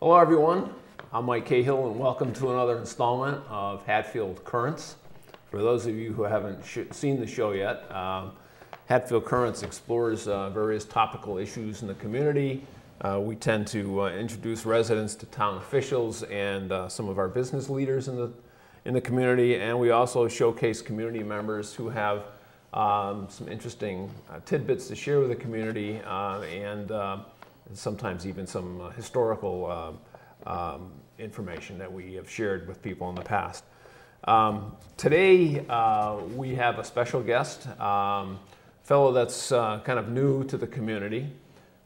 Hello everyone, I'm Mike Cahill and welcome to another installment of Hatfield Currents. For those of you who haven't seen the show yet, Hatfield Currents explores various topical issues in the community. We tend to introduce residents to town officials and some of our business leaders in the community, and we also showcase community members who have some interesting tidbits to share with the community and sometimes even some historical information that we have shared with people in the past. Today we have a special guest, fellow that's kind of new to the community,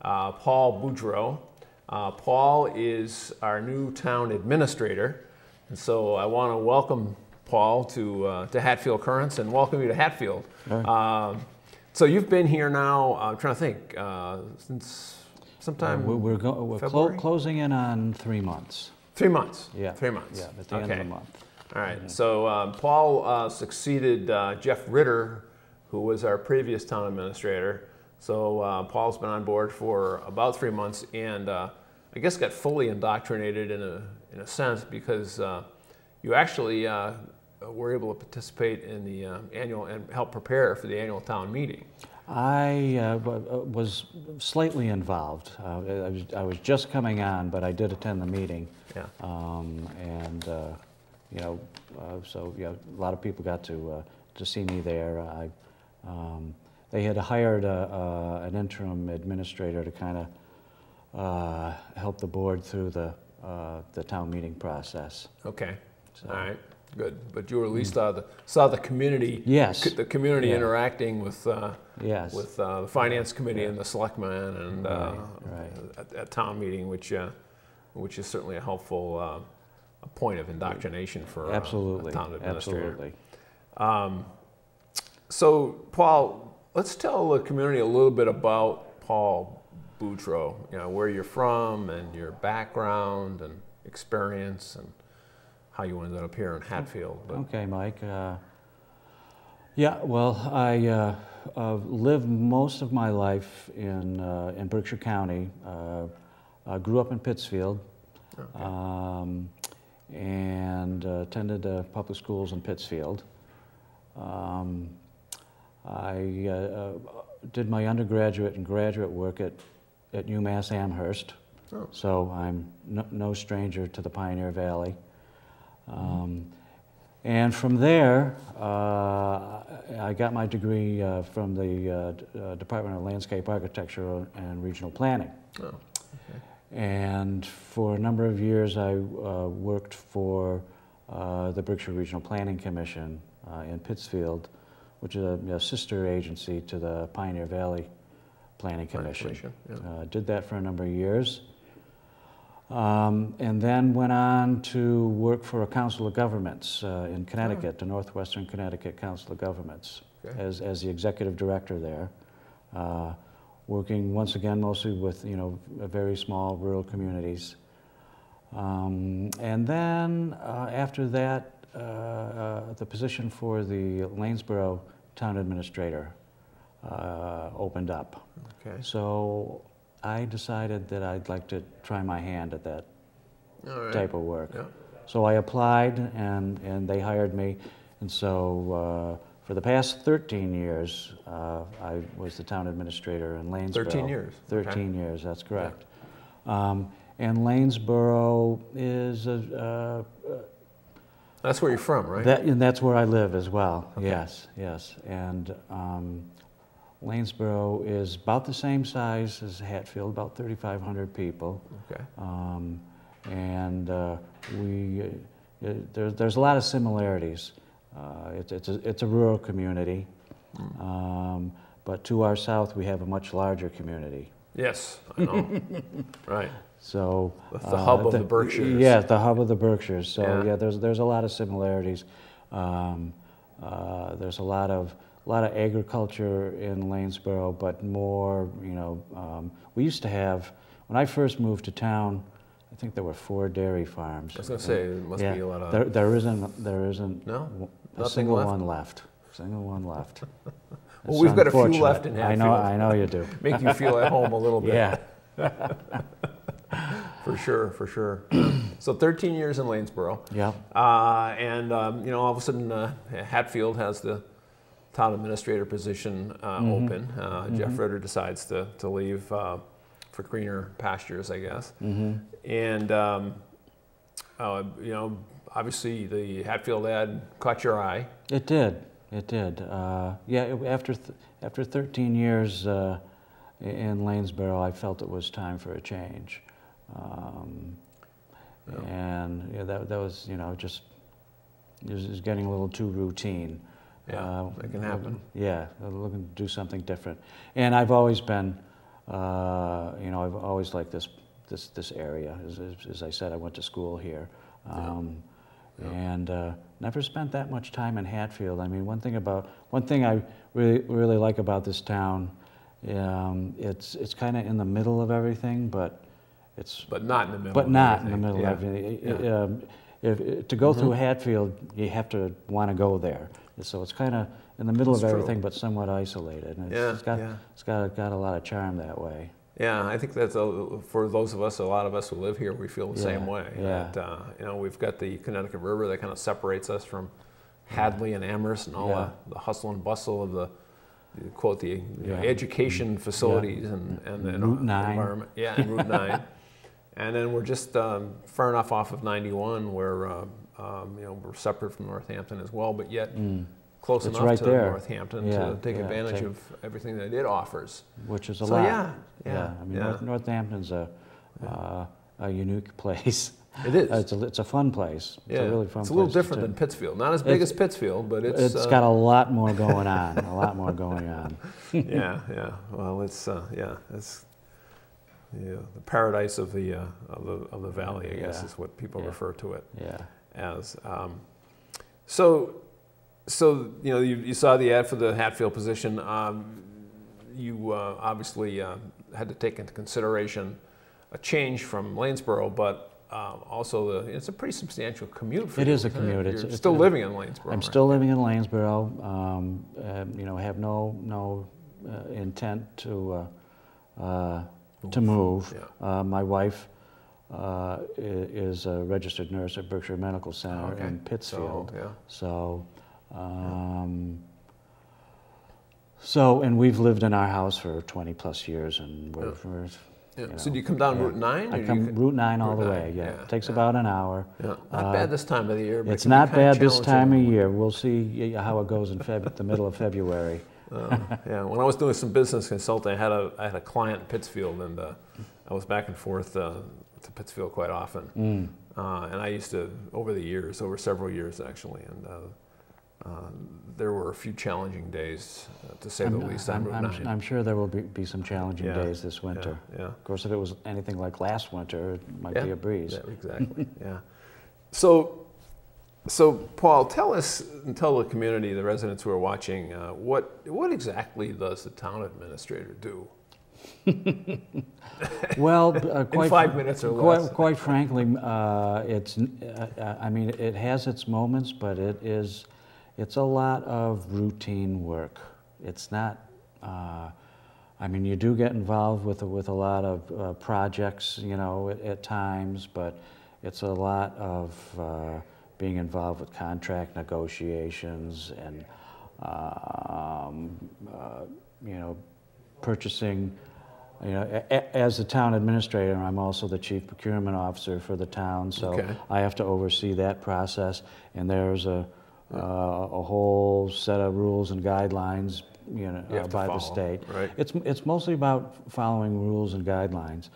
Paul Boudreau. Paul is our new town administrator, and so I want to welcome Paul to Hatfield Currents and welcome you to Hatfield. Right. So you've been here now, I'm trying to think, since sometime we're closing in on 3 months. 3 months? Yeah. 3 months. Yeah, at the end of the month. All right. So Paul succeeded Jeff Ritter, who was our previous town administrator. So Paul's been on board for about 3 months and I guess got fully indoctrinated in a sense because you actually were able to participate in the annual and help prepare for the annual town meeting. I was slightly involved. I was just coming on, but I did attend the meeting. Yeah. So yeah, a lot of people got to see me there. They had hired an interim administrator to kind of help the board through the town meeting process. Okay. So. All right. Good. But you at least saw the community. Yes. The community interacting with yes. with the finance committee and the selectmen and right. at town meeting, which is certainly a helpful a point of indoctrination for absolutely. A town administrator. Absolutely. So Paul, let's tell the community a little bit about Paul Boudreau. You know, where you're from and your background and experience and how you ended up here in Hatfield. But. Okay, Mike. Yeah, well, I lived most of my life in Berkshire County. I grew up in Pittsfield, okay. And attended public schools in Pittsfield. I did my undergraduate and graduate work at UMass Amherst, so I'm no stranger to the Pioneer Valley. And from there, I got my degree from the Department of Landscape Architecture and Regional Planning. Oh, okay. And for a number of years, I worked for the Berkshire Regional Planning Commission in Pittsfield, which is a sister agency to the Pioneer Valley Planning Commission. Yeah. Did that for a number of years. And then went on to work for a Council of Governments in Connecticut, the Northwestern Connecticut Council of Governments, okay. as the executive director there, working once again mostly with very small rural communities. And then after that, the position for the Lanesboro town administrator opened up. Okay. So I decided that I'd like to try my hand at that type of work. Yeah. So I applied and they hired me. And so for the past 13 years, I was the town administrator in Lanesboro. 13 years? 13 years, that's correct. Yeah. And Lanesboro is that's where you're from, right? And that's where I live as well, okay. Yes. And Lanesboro is about the same size as Hatfield, about 3,500 people. Okay. And there's a lot of similarities. It's a rural community, but to our south we have a much larger community. Yes, I know. Right. So the hub of the Berkshires. Yeah, the hub of the Berkshires. So yeah, there's a lot of similarities. There's a lot of agriculture in Lanesboro, but more, we used to have, when I first moved to town, I think there were 4 dairy farms. I was going to say, there must be a lot of... There isn't a single one left. Well, we've got a few left in Hatfield. I know you do. Make you feel at home a little bit. Yeah. For sure, for sure. So 13 years in Lanesboro. Yeah. And, you know, all of a sudden Hatfield has the town administrator position open. Jeff Ritter decides to leave for greener pastures, I guess. And, you know, obviously the Hatfield ad caught your eye. It did. It did. Yeah, after 13 years in Lanesboro, I felt it was time for a change. And yeah, that was, you know, just, it was getting a little too routine. Yeah, that can happen. Yeah, looking to do something different. And I've always been, you know, I've always liked this area. As I said, I went to school here. And never spent that much time in Hatfield. I mean, one thing I really like about this town, it's kind of in the middle of everything, but not in the middle. But not in the middle of everything. To go through Hatfield, you have to want to go there. So it's kind of in the middle of everything, but somewhat isolated. And it's got a lot of charm that way. Yeah, I think that's for those of us, a lot of us who live here, we feel the same way. Yeah. That, you know, we've got the Connecticut River that kind of separates us from Hadley and Amherst and all the hustle and bustle of the quote the education facilities and the Route 9. environment. Yeah, and Route 9. And then we're just far enough off of 91 where you know, we're separate from Northampton as well, but yet close enough right to there. Northampton to take advantage of everything that it offers. Which is a lot. Yeah. I mean, Northampton's a unique place. It is. It's a fun place. It's a really fun place. It's a little different than Pittsfield. Not as big as Pittsfield, but it's got a lot more going on. A lot more going on. Yeah. Well, it's the paradise of the valley, I guess, is what people refer to it as. So you know, you saw the ad for the Hatfield position. You obviously had to take into consideration a change from Lanesboro, but also it's a pretty substantial commute for you. It is a commute. You're still living in Lanesboro. I'm still living in Lanesboro. You know, have no intent to move. My wife is a registered nurse at Berkshire Medical Center in Pittsfield. And we've lived in our house for 20 plus years, and we're you know, so do you come down Route 9? I come Route 9 all the way, It takes about an hour. Not bad this time of the year. But it's not bad this time of year. We'll see how it goes in the middle of February. Yeah, when I was doing some business consulting, I had a client in Pittsfield, and I was back and forth to Pittsfield quite often. And I used to, over several years actually, and there were a few challenging days, to say the least, on Route 9. I'm sure there will be some challenging days this winter. Of course, if it was anything like last winter, it might be a breeze. Yeah, exactly, So, Paul, tell us and tell the community, the residents who are watching, what exactly does the town administrator do? Well, in 5 minutes or less. Quite frankly, I mean, it has its moments, but it's a lot of routine work. It's not. I mean, you do get involved with a lot of projects, you know, at times, but it's a lot of being involved with contract negotiations and, you know, purchasing. You know, as the town administrator, I'm also the chief procurement officer for the town, so I have to oversee that process. And there's a whole set of rules and guidelines, you know, by the state. Right. It's mostly about following rules and guidelines.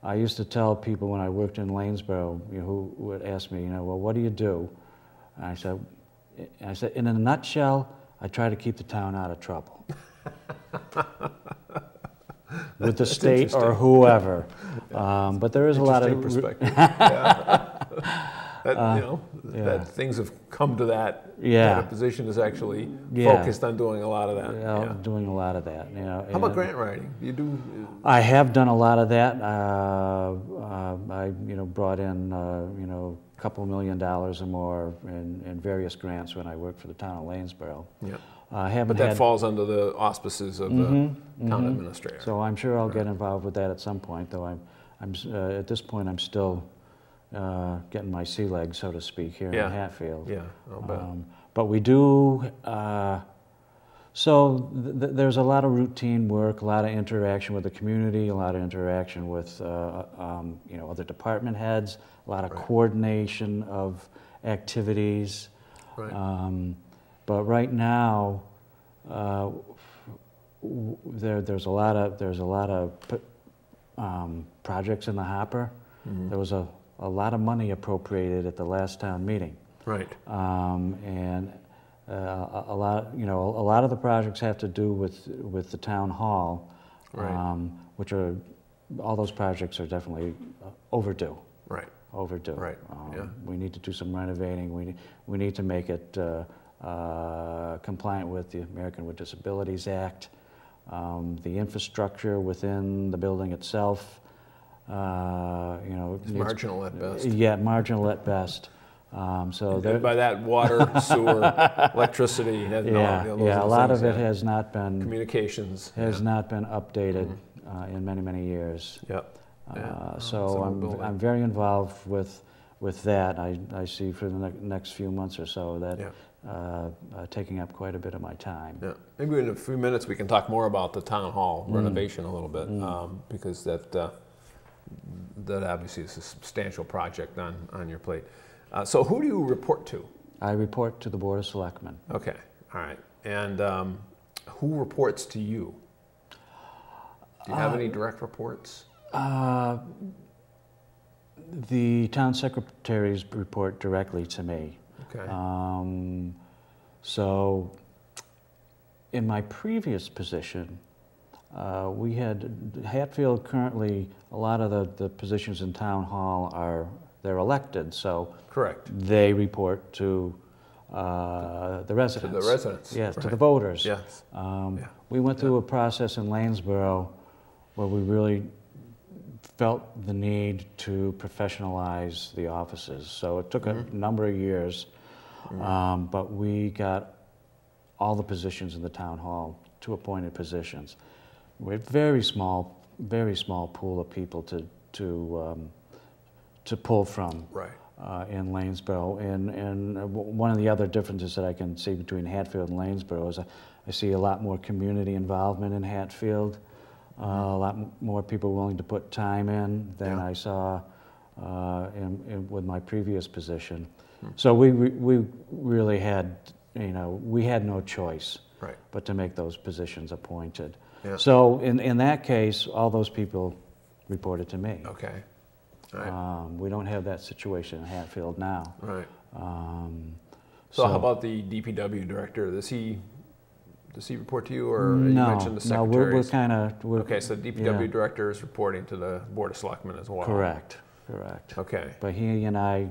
I used to tell people when I worked in Lanesboro, you know, who would ask me, you know, well, what do you do? And I said, in a nutshell, I try to keep the town out of trouble. With the state or whoever. But there is a lot of perspective. You know, that things have come to that kind of position is actually focused on doing a lot of that. Doing a lot of that. You know, how about grant writing? You do? I have done a lot of that. I brought in a couple $1 million or more in various grants when I worked for the town of Lanesboro. But that falls under the auspices of the town administrator. So I'm sure I'll get involved with that at some point, though at this point, I'm still getting my sea legs, so to speak, here in Hatfield. Yeah, I'll bet. But we do, so there's a lot of routine work, a lot of interaction with the community, a lot of interaction with other department heads, a lot of coordination of activities. Right. But right now, there's a lot of projects in the hopper. Mm-hmm. There was a lot of money appropriated at the last town meeting. Right. And a lot of the projects have to do with the town hall, Right. which are, all those projects are definitely overdue. Right. Overdue. Right. We need to do some renovating. We need to make it compliant with the American with Disabilities Act, the infrastructure within the building itself. It's marginal at best. Yeah, marginal at best. So and by that, water, sewer, electricity. A lot of it has not been communications not been updated in many years. Yep. So I'm very involved with that. I see for the next few months or so that taking up quite a bit of my time. Yeah. Maybe in a few minutes we can talk more about the town hall renovation a little bit, because that obviously is a substantial project on your plate. So who do you report to? I report to the Board of Selectmen. Okay, all right. And who reports to you? Do you have any direct reports? The town secretaries report directly to me. Okay. So in my previous position, we had Hatfield currently, a lot of the positions in town hall they're elected, so correct. They report to the residents. To the residents. Yes, right. to the voters. Yes. We went through a process in Lanesboro where we really felt the need to professionalize the offices. So it took a number of years, but we got all the positions in the town hall, 2 appointed positions. We had very small pool of people to pull from. Right. In Lanesboro, and one of the other differences that I can see between Hatfield and Lanesboro is I see a lot more community involvement in Hatfield, a lot more people willing to put time in than I saw with my previous position. So we really had, we had no choice but to make those positions appointed. Yeah. So in that case, all those people reported to me. Okay. Right. We don't have that situation in Hatfield now. Right. So how about the DPW director? Does he report to you, or you mentioned the secretaries? No, we're kind of... Okay, so the DPW director is reporting to the Board of Selectmen as well. Correct. Okay. But he and I,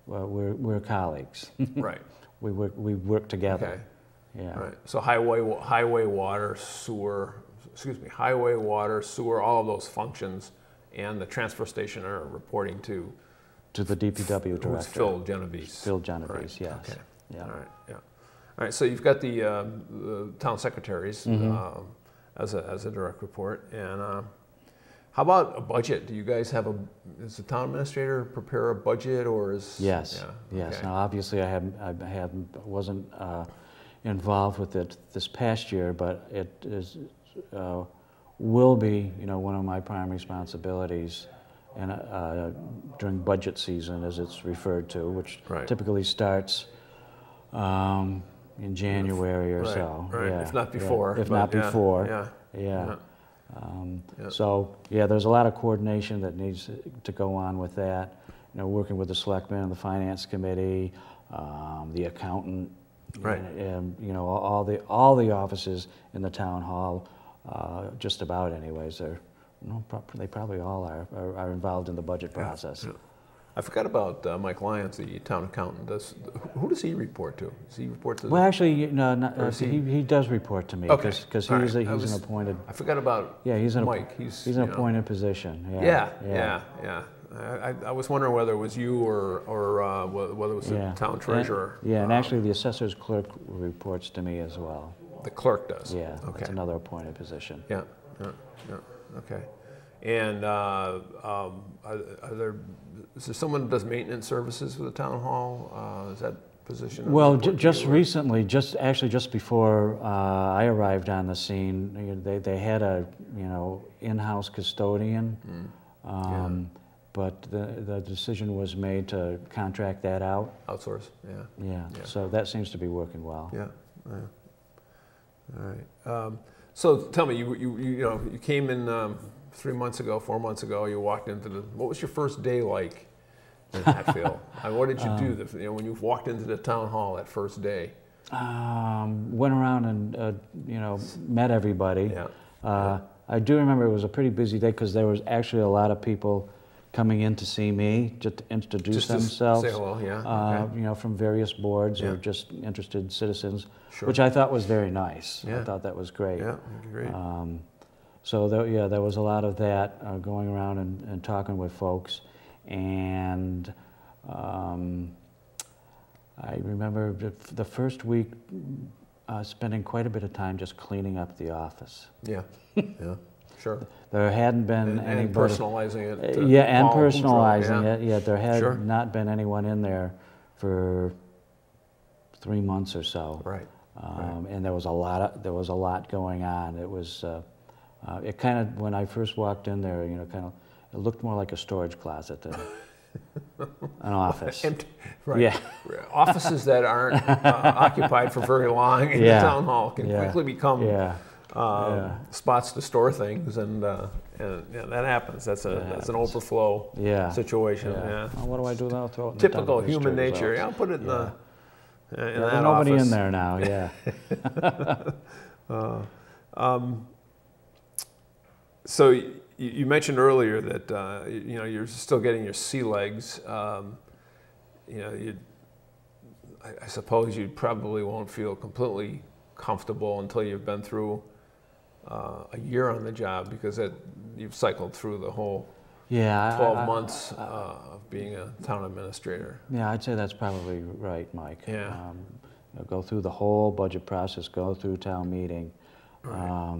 we're colleagues. Right. We work together. Okay. Yeah. Right. So highway, water, sewer, all of those functions, and the transfer station are reporting to the DPW director. Who's Phil Genovese. Phil Genovese, right. Yes. Okay. Yeah. All right. Yeah. All right. So you've got the town secretaries as a direct report, and how about a budget? Do you guys have does the town administrator prepare a budget, or is? Yes. Yeah, yes. Okay. Now, obviously, I wasn't involved with it this past year, but it is. Will be, one of my prime responsibilities, and during budget season, as it's referred to, which typically starts in January or so. Right. Yeah. If not before. If not before. Yeah. So there's a lot of coordination that needs to go on with that. Working with the selectmen, the finance committee, the accountant, and all the offices in the town hall. Just about, anyways. They probably all are involved in the budget process. Yeah. I forgot about Mike Lyons, the town accountant. Who does he report to? Does he report to? Well, actually, he does report to me because he's an appointed. I forgot about. Yeah, he's Mike. He's an appointed position. Yeah. I was wondering whether it was you or whether it was the town treasurer. And actually, the assessor's clerk reports to me as well. The clerk does. Yeah, okay. That's another appointed position. Yeah. Okay. And is there someone that does maintenance services for the town hall? Is that position? Well, just recently, just before I arrived on the scene, they had a in-house custodian, but the decision was made to contract that out. Outsource, yeah. So that seems to be working well. Yeah. All right. So tell me, you came in 3 months ago, 4 months ago. You walked into what was your first day like in Hatfield? What did you do when you walked into the town hall that first day? Went around and met everybody. Yeah. I do remember it was a pretty busy day because there was actually a lot of people coming in to see me, just to introduce themselves. Say hello, yeah. Okay. From various boards or just interested citizens, sure. Which I thought was very nice. Yeah. I thought that was great. Yeah, great. So there was a lot of that going around and talking with folks, and I remember the first week spending quite a bit of time just cleaning up the office. Yeah, yeah, sure. There hadn't been anybody... And personalizing it. And personalizing it. Yeah, there had not been anyone in there for 3 months or so. Right. And there was a lot going on. It was it kind of, when I first walked in there, it looked more like a storage closet than an office. Right. Yeah. Offices that aren't occupied for very long in the town hall can quickly become spots to store things, and that happens. That's an overflow situation. Yeah. Well, what do I do now? Throw it in Typical the human nature. Yeah, I'll put it in the. There's nobody in there now. Yeah. So you mentioned earlier that you're still getting your sea legs. I suppose you probably won't feel completely comfortable until you've been through a year on the job, because you've cycled through the whole 12 months of being a town administrator. Yeah, I'd say that's probably right, Mike. Yeah. Go through the whole budget process, go through town meeting. Right.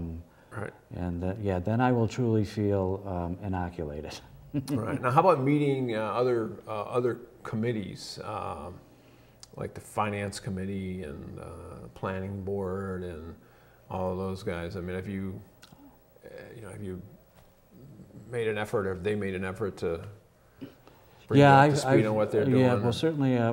Right. And then I will truly feel inoculated. Right. Now, how about meeting other committees, like the finance committee and the planning board and all of those guys? I mean, have you made an effort, or have they made an effort to bring you up to speed on what they're doing? Yeah, well, certainly I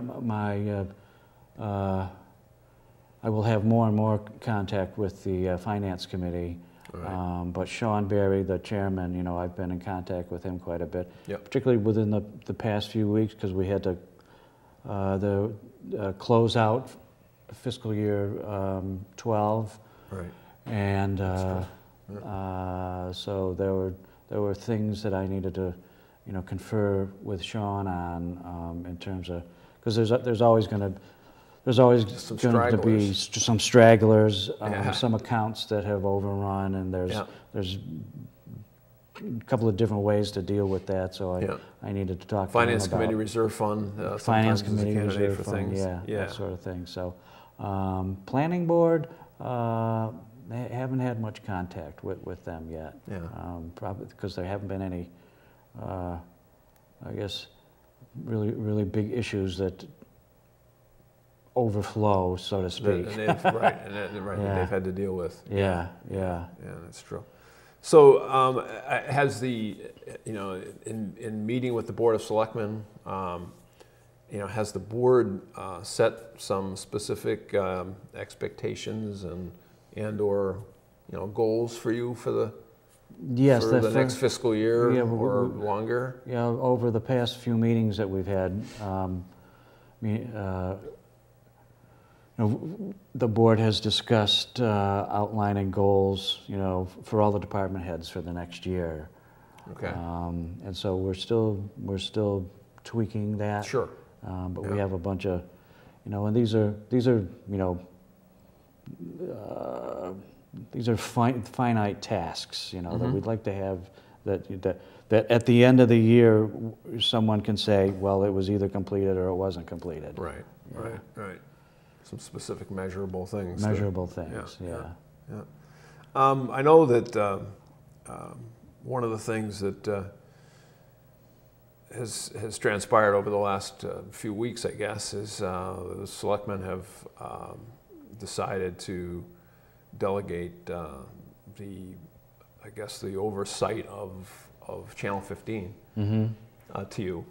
will have more and more contact with the finance committee. Right. But Sean Berry, the chairman, I've been in contact with him quite a bit, particularly within the past few weeks, because we had to close out fiscal year 12. Right. And so there were things that I needed to, confer with Sean on in terms of, because there's always going to be some stragglers, some accounts that have overrun, and there's a couple of different ways to deal with that. So I needed to talk to him about Finance Committee Reserve Fund. Finance Committee Reserve for Fund, things. That sort of thing. So Planning Board, I haven't had much contact with them yet. Yeah. Probably because there haven't been any, I guess, really big issues that overflow, so to speak. That they've had to deal with. Yeah, that's true. So has the, in meeting with the Board of Selectmen, has the board set some specific expectations and or goals for you for the next fiscal year or longer? Yeah, over the past few meetings that we've had, the board has discussed outlining goals, for all the department heads for the next year. Okay. And so we're still tweaking that. Sure. But we have a bunch of, and these are finite tasks, that we'd like to have that at the end of the year someone can say, well, it was either completed or it wasn't completed. Right. Right. Some specific measurable things. Measurable things, yeah. I know that one of the things that has transpired over the last few weeks, I guess, is the selectmen have decided to delegate I guess the oversight of Channel 15 to you.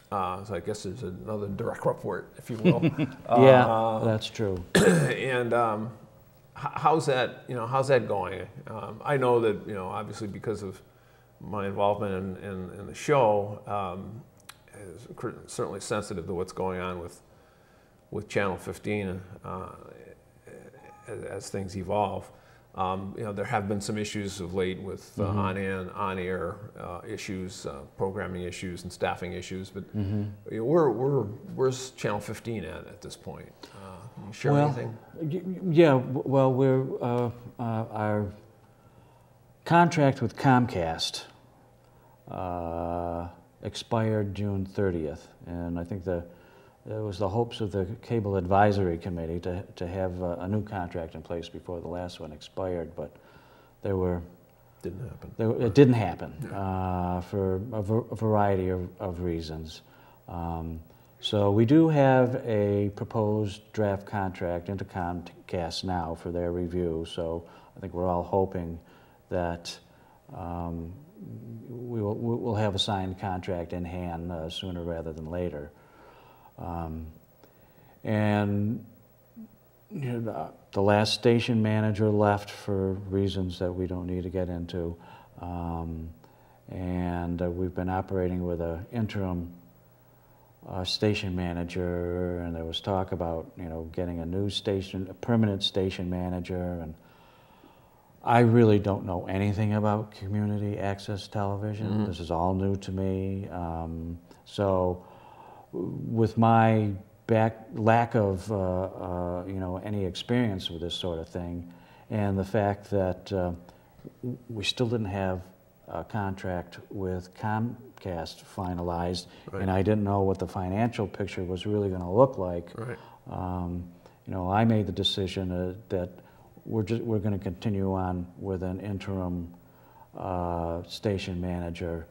So I guess there's another direct report, if you will. Yeah, that's true. And how's that? How's that going? I know that obviously because of my involvement in the show, is certainly sensitive to what's going on with Channel 15 as things evolve. There have been some issues of late with on-air issues, programming issues, and staffing issues. But where's Channel 15 at this point? Can you share anything? Yeah. Well, we're our contract with Comcast expired June 30th, and I think it was the hopes of the Cable Advisory Committee to have a new contract in place before the last one expired, but didn't happen. It didn't happen for a variety of reasons. So we do have a proposed draft contract into Comcast now for their review. So I think we're all hoping that we'll have a signed contract in hand sooner rather than later. And the last station manager left for reasons that we don't need to get into, and we've been operating with an interim station manager, and there was talk about getting a permanent station manager, and I really don't know anything about community access television. This is all new to me, so with my lack of any experience with this sort of thing, and the fact that we still didn't have a contract with Comcast finalized, and I didn't know what the financial picture was really going to look like. I made the decision that we're going to continue on with an interim station manager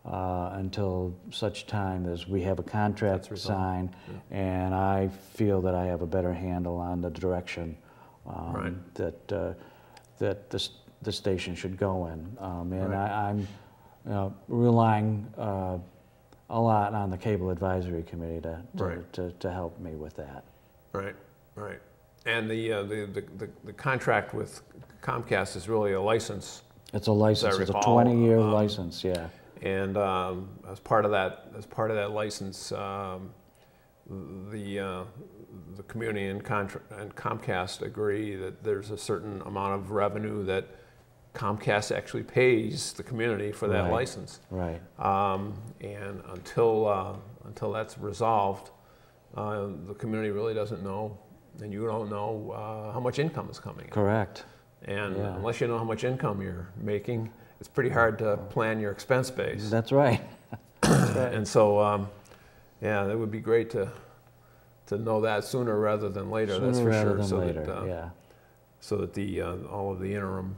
until such time as we have a contract signed, and I feel that I have a better handle on the direction that the station should go in. And I'm relying a lot on the Cable Advisory Committee to help me with that. Right. And the contract with Comcast is really a license. It's a license. It's a 20-year license. Yeah. And as part of that license, the community and Comcast agree that there's a certain amount of revenue that Comcast actually pays the community for that license. Right. And until that's resolved, the community really doesn't know, and you don't know how much income is coming in. Correct. And unless you know how much income you're making, it's pretty hard to plan your expense base. That's right. And so, it would be great to know that sooner rather than later. That's for sure. So that the all of the interim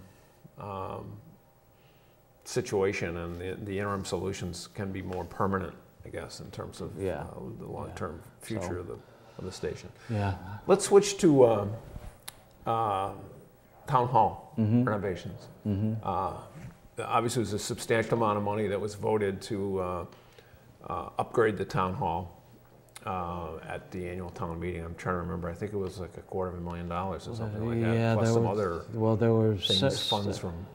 situation and the interim solutions can be more permanent, I guess, in terms of the long-term future of the station. Yeah. Let's switch to town hall renovations. Obviously, there's a substantial amount of money that was voted to upgrade the town hall at the annual town meeting. I'm trying to remember. I think it was like $250,000 or something like that. Plus some other funds from.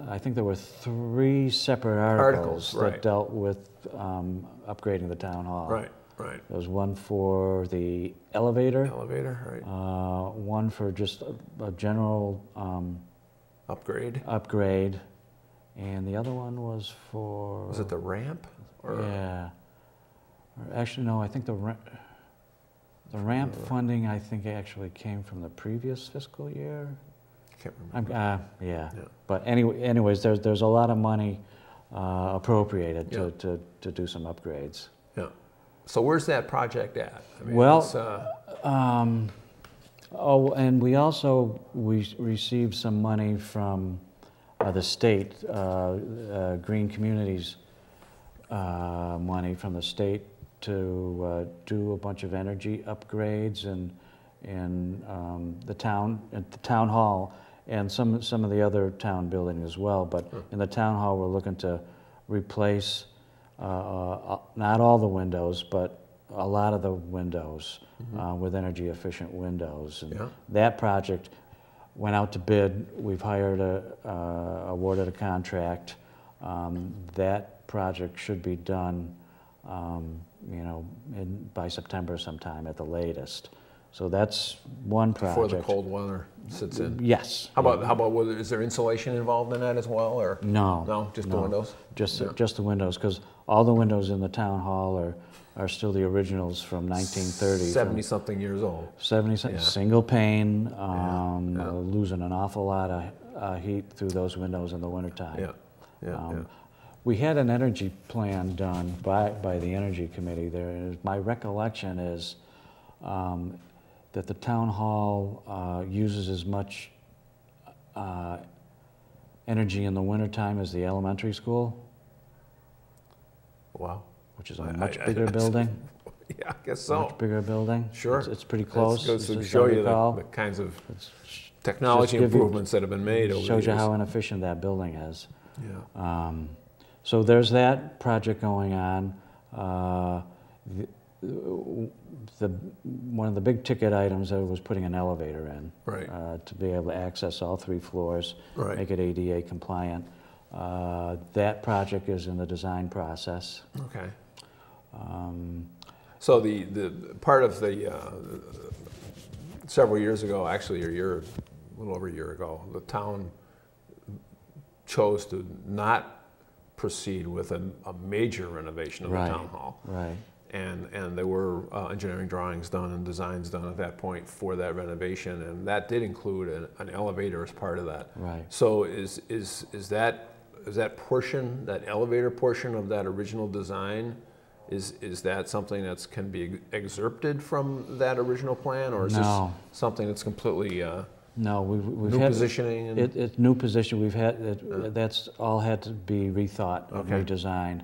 I think there were 3 separate articles that dealt with upgrading the town hall. Right. There was one for the elevator. Right. One for just a general upgrade, and the other one was for. Was it the ramp? Yeah. Actually, no. I think the ramp funding, I think, actually came from the previous fiscal year. I can't remember. Yeah. But anyways, there's a lot of money appropriated to do some upgrades. Yeah. So where's that project at? I mean, and we received some money from the state, Green Communities money from the state to do a bunch of energy upgrades in the town hall and some of the other town buildings as well. But in the town hall, we're looking to replace not all the windows, but a lot of the windows with energy efficient windows. And that project went out to bid. We've hired awarded a contract. That project should be done, you know, by September sometime at the latest. So that's one project. Before the cold weather sits in. Yes. How about is there insulation involved in that as well, or no? No, just the windows. Just the windows, because all the windows in the town hall are still the originals from 1930. 70-something years old. 70, single pane, losing an awful lot of heat through those windows in the wintertime. We had an energy plan done by the Energy Committee there. My recollection is that the town hall uses as much energy in the wintertime as the elementary school. Wow. Which is a much bigger building. Yeah, I guess so. Much bigger building. Sure. It's pretty close. It goes to show you the kinds of technology improvements that have been made over the years. Shows you how inefficient that building is. Yeah. So there's that project going on. One of the big ticket items was putting an elevator in, to be able to access all 3 floors, make it ADA compliant. That project is in the design process. Okay. So the part of the several years ago, actually a little over a year ago, the town chose to not proceed with a major renovation of the town hall. Right. And there were engineering drawings done and designs done at that point for that renovation, and that did include an elevator as part of that. Right. So is that portion, that elevator portion of that original design, is that something that can be excerpted from that original plan, or is this something that's completely no, we've new had positioning? And it's new position. We've had that's all had to be rethought and redesigned.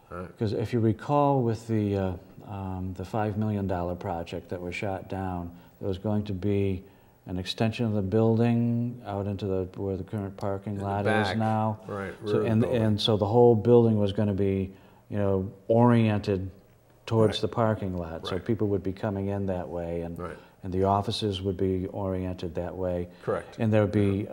Because if you recall, with the $5 million project that was shot down, there was going to be an extension of the building out into where the current parking lot is now. Right. So, and so the whole building was going to be, you know, oriented towards the parking lot. So people would be coming in that way, and the offices would be oriented that way. Correct. And there would be,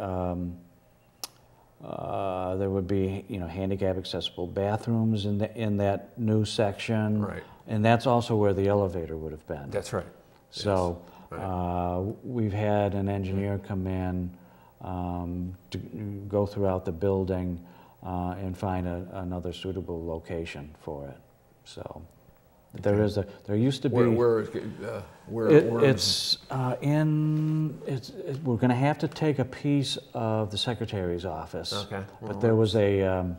you know, handicap accessible bathrooms in that new section. Right. And that's also where the elevator would have been. That's right. So we've had an engineer come in to go throughout the building and find another suitable location for it. So there used to be. We're going to have to take a piece of the secretary's office. Okay. But there was there's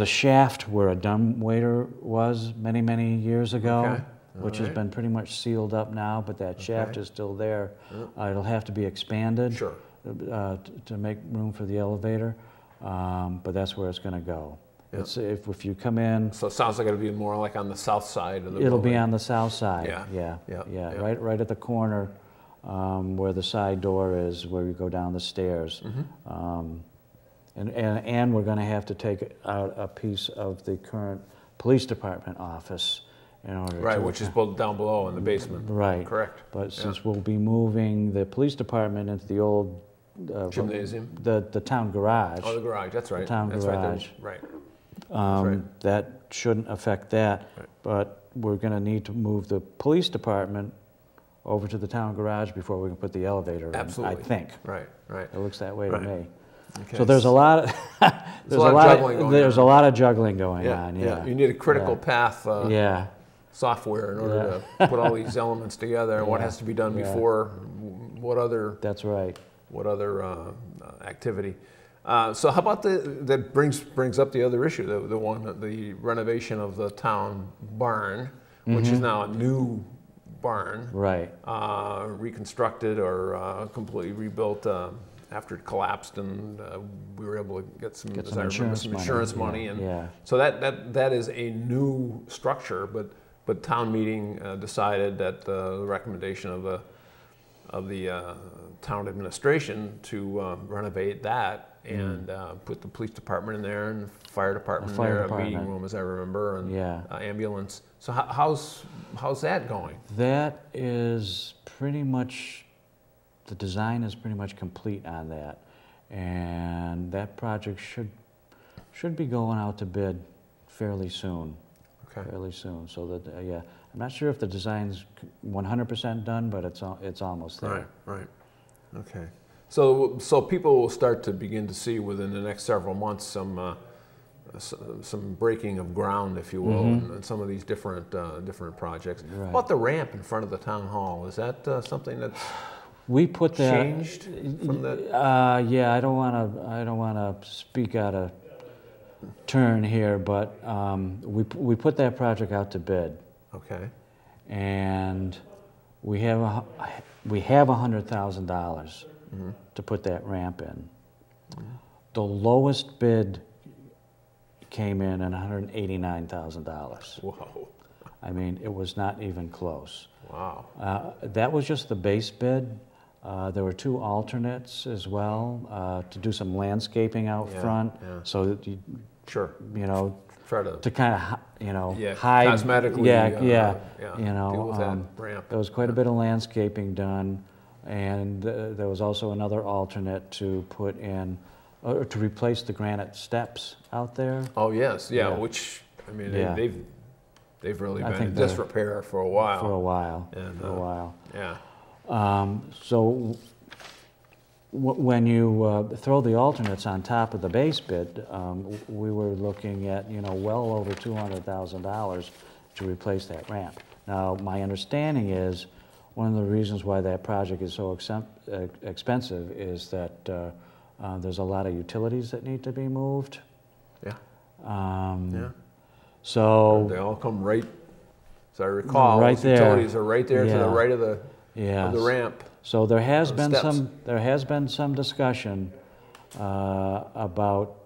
a shaft where a dumbwaiter was many years ago, which has been pretty much sealed up now, but that shaft is still there. It'll have to be expanded to make room for the elevator, but that's where it's going to go. It's, if you come in. So it sounds like it'll be more like on the south side of the building. It'll be on the south side. Yeah. Right at the corner where the side door is, where you go down the stairs. And we're going to have to take out a piece of the current police department office in order which is down below in the basement. Right. Correct. But since we'll be moving the police department into the old gymnasium, the town garage. Oh, the garage. That's right. The town garage. Right. That shouldn't affect that, but we're going to need to move the police department over to the town garage before we can put the elevator in. I think. Right. It looks that way to me. Okay. So there's a lot of there's a lot of juggling going on. Yeah. You need a critical path software in order to put all these elements together, and what has to be done before what other. That's right. What other activity? So how about that brings up the other issue, the renovation of the town barn, which is now a new barn, reconstructed or completely rebuilt after it collapsed, and we were able to get some insurance money, yeah, and yeah. so that is a new structure. But town meeting decided that the recommendation of the town administration to renovate that and put the police department in there and fire department in there, a meeting room, as I remember, and ambulance. So how's that going? That is pretty much, the design is pretty much complete on that, and that project should be going out to bid fairly soon. Okay. Fairly soon. So that yeah, I'm not sure if the design's 100% done, but it's almost there. Right. Okay. So people will start to begin to see within the next several months some breaking of ground, if you will, in some of these different projects. Right. How about the ramp in front of the town hall? Is that something that's we put that changed from that? Yeah, I don't want to speak out of turn here, but we put that project out to bid. Okay. And we have $100,000 to put that ramp in. The lowest bid came in at $189,000. Whoa. I mean, it was not even close. Wow. That was just the base bid. There were 2 alternates as well to do some landscaping out front, so that you, try to kind of hide cosmetically. Deal with that ramp. There was quite a bit of landscaping done, and there was also another alternate to put in, or to replace the granite steps out there. Oh yes, which I mean they've really been in disrepair for a while. So when you throw the alternates on top of the base bid, we were looking at well over $200,000 to replace that ramp. Now my understanding is one of the reasons why that project is so expensive is that there's a lot of utilities that need to be moved. So they all come right, as I recall, right there. Utilities are right there to the right of the ramp. So there has been some discussion about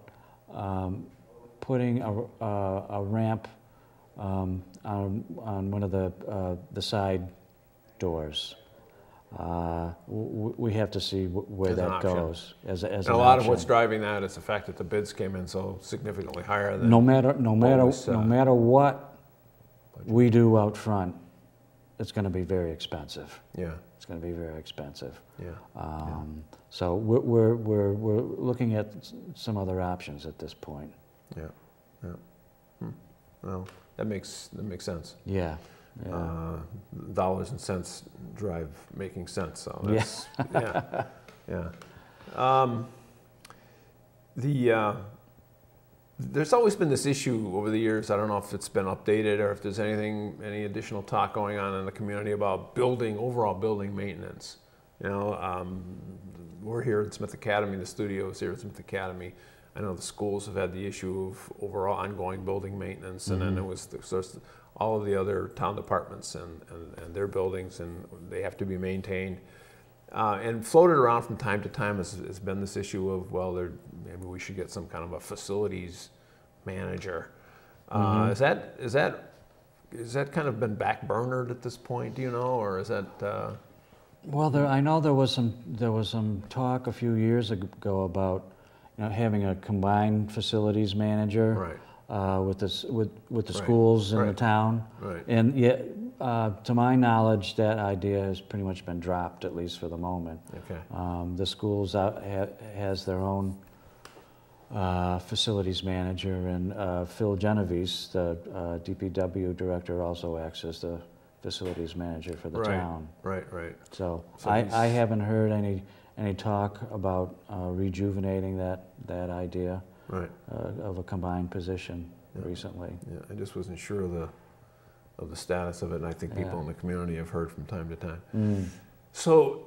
putting a ramp on one of the side doors. We have to see where that goes as an option. And a lot of what's driving that is the fact that the bids came in so significantly higher than no matter what we do out front, it's going to be very expensive. Yeah, it's going to be very expensive. Yeah. So we're looking at some other options at this point. Yeah. Well, that makes sense. Yeah. Dollars and cents drive making sense. So that's, there's always been this issue over the years. I don't know if it's been updated or if there's any additional talk going on in the community about overall building maintenance. We're here at Smith Academy, the studio is here at Smith Academy. I know the schools have had the issue of overall ongoing building maintenance, and then there was all of the other town departments and their buildings, and they have to be maintained. And floated around from time to time has been this issue of, well, maybe we should get some kind of a facilities manager. Is that kind of been backburnered at this point? Do you know, or is that? Well, I know there was some talk a few years ago about having a combined facilities manager. Right. With the schools in the town. Right. And yet, to my knowledge, that idea has pretty much been dropped, at least for the moment. Okay. The schools has their own facilities manager, and Phil Genovese, the DPW director, also acts as the facilities manager for the town. Right. So I haven't heard any talk about rejuvenating that idea. Right. Of a combined position recently. Yeah, I just wasn't sure of the status of it, and I think people in the community have heard from time to time. So,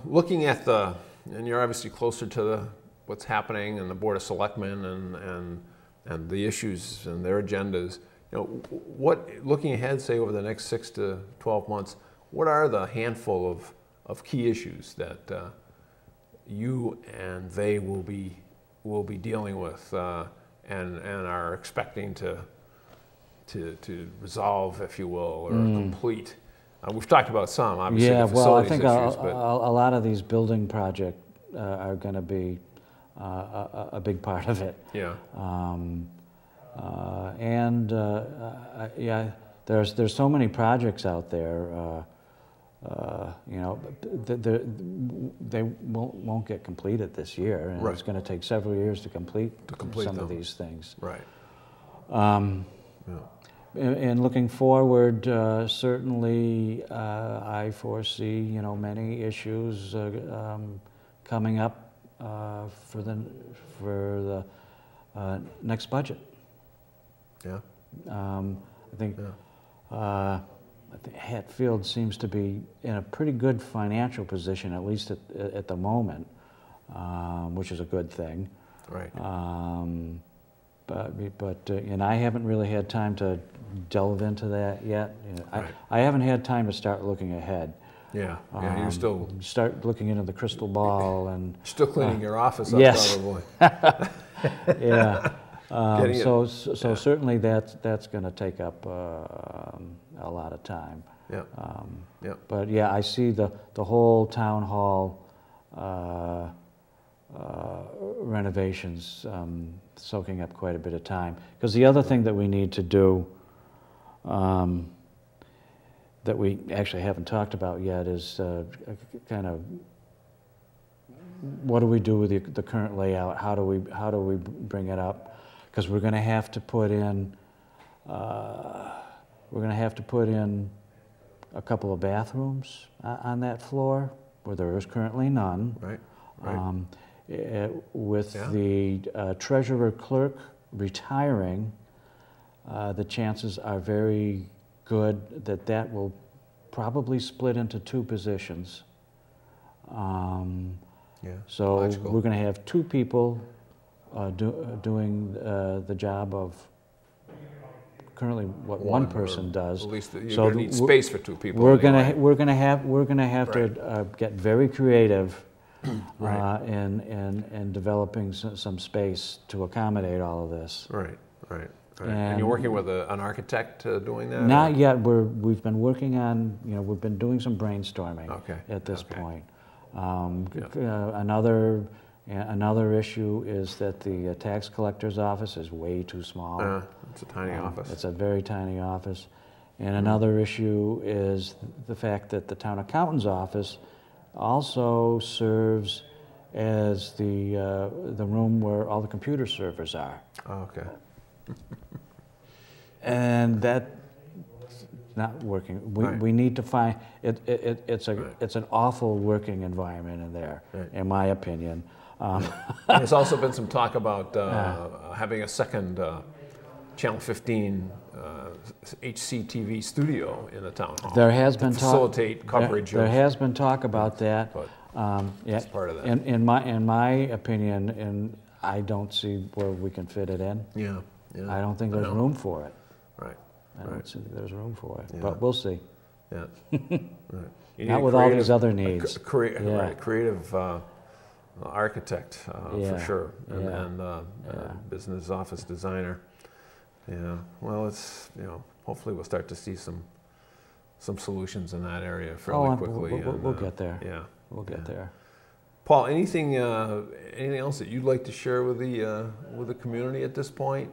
looking at and you're obviously closer to what's happening in the Board of Selectmen and the issues and their agendas. Looking ahead, say over the next 6 to 12 months, what are the handful of key issues that you and they will be dealing with and are expecting to resolve, if you will, or complete. We've talked about some, obviously, yeah, the well, I facilities think issues, a lot of these building projects are going to be a big part of it. yeah, Yeah, there's so many projects out there. You know, they won't get completed this year, and right. it's going to take several years to complete some them. of these things. Right. Yeah. And looking forward, certainly, I foresee, you know, many issues coming up for the next budget. Yeah. I think. Yeah. I think Hatfield seems to be in a pretty good financial position, at least at the moment, which is a good thing. Right. And I haven't really had time to delve into that yet. You know, Right. I haven't had time to start looking ahead. Yeah. Yeah. You're still start looking into the crystal ball and still cleaning your office up, yes. probably. Yeah. So yeah. certainly that's going to take up a lot of time. Yeah. Yeah. But yeah, I see the whole town hall renovations soaking up quite a bit of time. Because the other thing that we need to do that we actually haven't talked about yet is kind of what do we do with the current layout? How do we bring it up? Because we're going to have to put in a couple of bathrooms on that floor where there is currently none. Right. Right. With yeah. the treasurer clerk retiring, the chances are very good that will probably split into two positions. Yeah. So Logical. we're going to have two people doing the job of currently what one person does. At least you're so going to need space for two people. We're anyway. going to have right. to get very creative right. in developing some space to accommodate all of this. Right. Right. Right. And you're working with an architect doing that? Not yet. We've been working on, you know, we've been doing some brainstorming at this point. Another issue is that the tax collector's office is way too small. It's a tiny office. It's a very tiny office. And another issue is the fact that the town accountant's office also serves as the room where all the computer servers are. Oh, okay. And that's not working. We need to find it. It's an awful working environment in there, in my opinion. There's also been some talk about having a second Channel 15 HCTV studio in the town hall. There has been talk. Facilitate coverage. There has been talk about that. But yeah, it's part of that. In my opinion, and I don't see where we can fit it in. Yeah. Yeah. I don't think there's room for it. Right. I don't see there's room for it. Yeah. But we'll see. Yeah. Right. Not with all these other needs. Right. Creative architect for sure, and business office designer. Yeah. Well, it's hopefully we'll start to see some solutions in that area fairly quickly. We'll get there. Yeah. We'll get there. Paul, anything else that you'd like to share with the community at this point?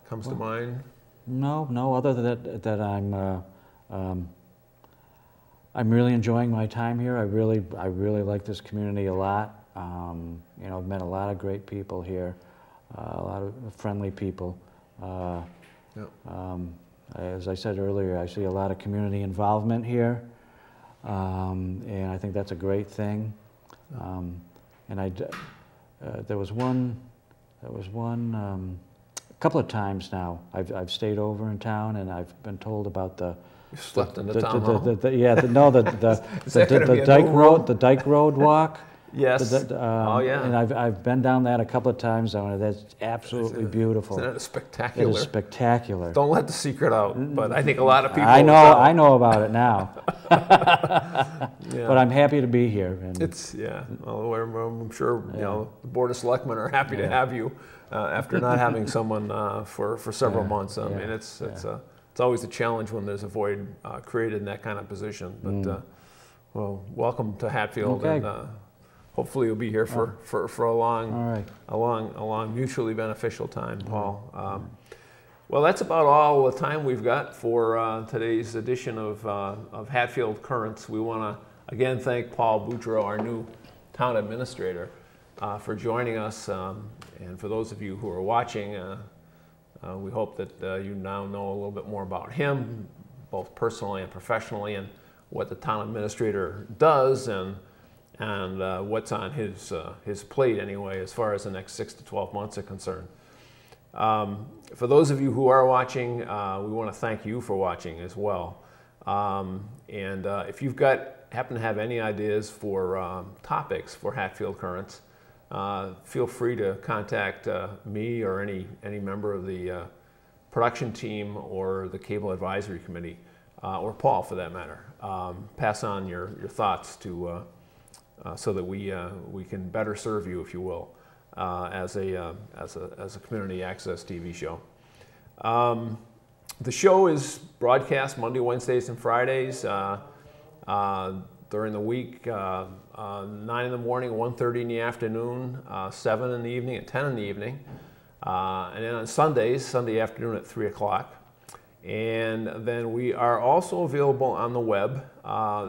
Comes to mind? No. Other than that, I'm really enjoying my time here. I really like this community a lot. I've met a lot of great people here, a lot of friendly people. As I said earlier, I see a lot of community involvement here, and I think that's a great thing. There was one. A couple of times now, I've stayed over in town, and I've been told about the. You slept in the town hall? The Dyke Road walk. Yes. Oh, yeah. And I've been down that a couple of times. That's absolutely beautiful. Isn't it spectacular? It is spectacular. Don't let the secret out, but I think a lot of people. I know about it now. Yeah. But I'm happy to be here. And it's well, I'm sure you know the Board of Selectmen are happy to have you after not having someone for several months. I mean, it's always a challenge when there's a void created in that kind of position. But well, welcome to Hatfield, and hopefully you'll be here for a long, mutually beneficial time, Paul. Well, that's about all the time we've got for today's edition of Hatfield Currents. We want to again thank Paul Boudreau, our new town administrator, for joining us. And for those of you who are watching, we hope that you now know a little bit more about him, both personally and professionally, and what the town administrator does and what's on his plate anyway, as far as the next 6 to 12 months are concerned. For those of you who are watching, we want to thank you for watching as well. And if you've happen to have any ideas for topics for Hatfield Currents, feel free to contact me or any member of the production team or the Cable Advisory Committee, or Paul for that matter. Pass on your thoughts to so that we can better serve you, if you will, as a community access TV show. The show is broadcast Monday, Wednesdays, and Fridays during the week, 9 in the morning, 1:30 in the afternoon, 7 in the evening, and 10 in the evening. And then on Sundays, Sunday afternoon at 3 o'clock. And then we are also available on the web.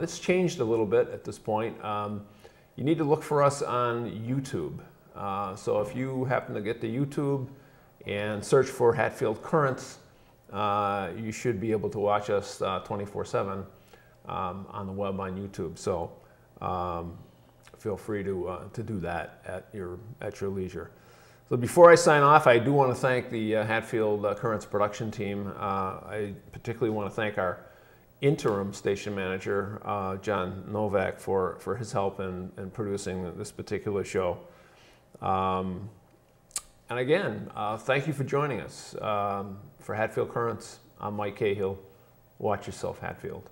It's changed a little bit at this point. You need to look for us on YouTube. So if you happen to get to YouTube and search for Hatfield Currents, you should be able to watch us 24/7 on the web on YouTube. So feel free to do that at your leisure. So before I sign off, I do want to thank the Hatfield Currents production team. I particularly want to thank our interim station manager, John Novak, for his help in producing this particular show. And again, thank you for joining us. For Hatfield Currents, I'm Mike Cahill. Watch yourself, Hatfield.